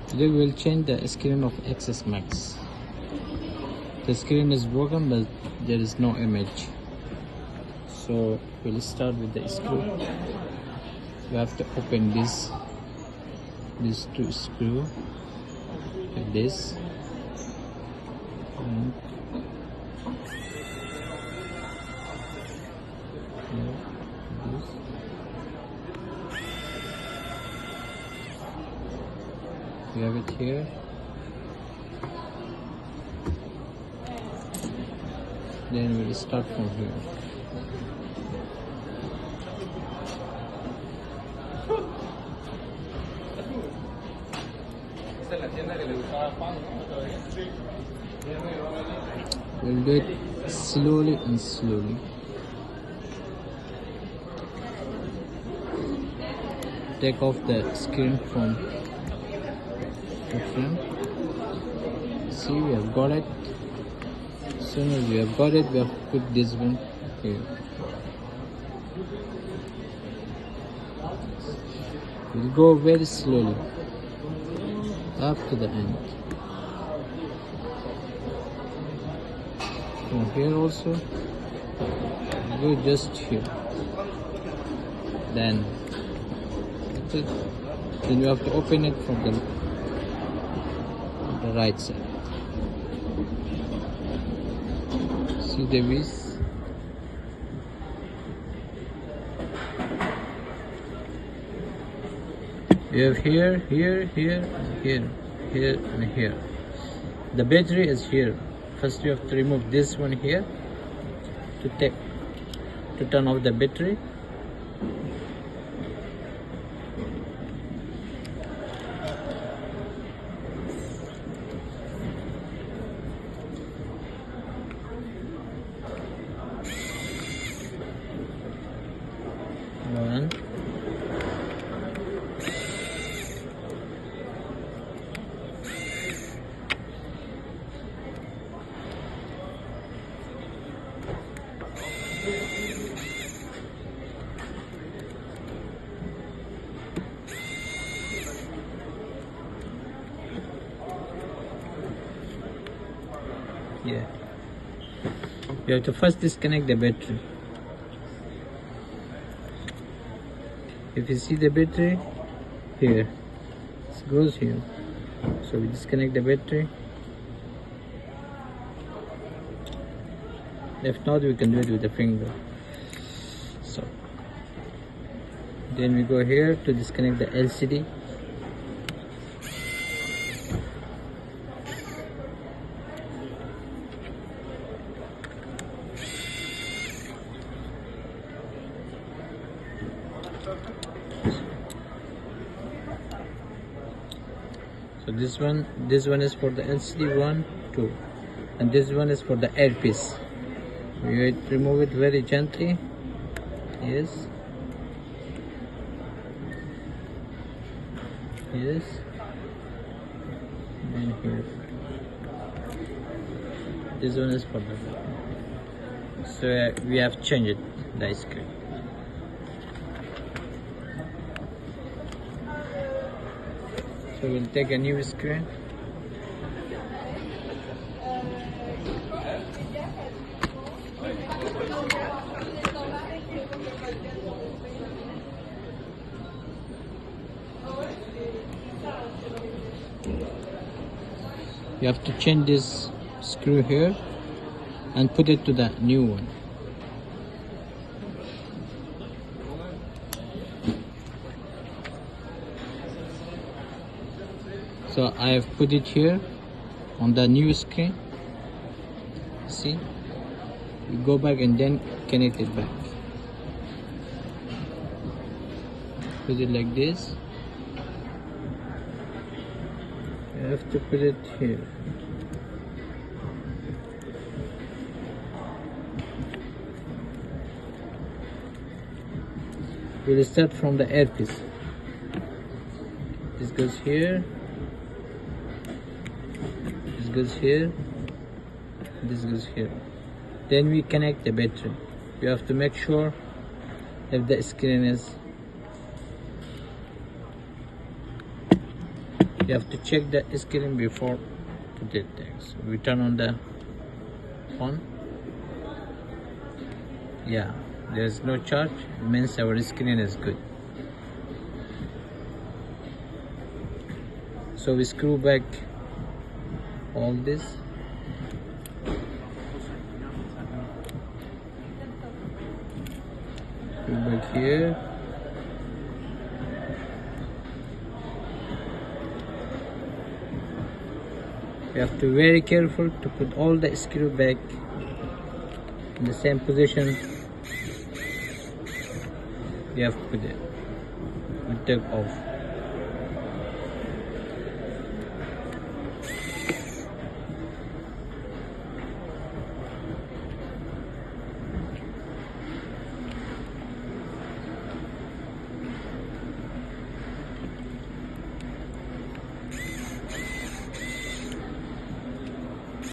Today we'll change the screen of XS Max. The screen is broken but there is no image. So we'll start with the screw. We have to open these two screws like this. And this. We have it here. Then we'll start from here. We'll do it slowly and slowly. Take off the screen from the frame. See, we have got it. As soon as we have got it, we have to put this one here. We'll go very slowly up to the end. From here also, we'll go just here. Then that's it. Then you have to open it from the right side. See the wheels? You have here, here, here, and here, here, and here. The battery is here. First you have to remove this one here to turn off the battery. One. Yeah. You have to first disconnect the battery. If you see the battery here, it goes here. So we disconnect the battery. If not, we can do it with the finger. So then we go here to disconnect the LCD. So this one is for the LCD 1, 2, and this one is for the earpiece. We remove it very gently. Yes. Yes. And here. This one is for the. So we have changed the screen. So we'll take a new screen. You have to change this screw here and put it to the new one. So I have put it here on the new screen. See, you go back and then connect it back. Put it like this. You have to put it here. We'll start from the earpiece. This goes here. This goes here. This goes here. Then we connect the battery. You have to make sure if the screen is You have to check the screen before put it there. So we turn on the phone. Yeah, there's no charge. It means our screen is good. So we screw back all this. Screw back here. You have to be very careful to put all the screw back in the same position. You have to put it. We take off.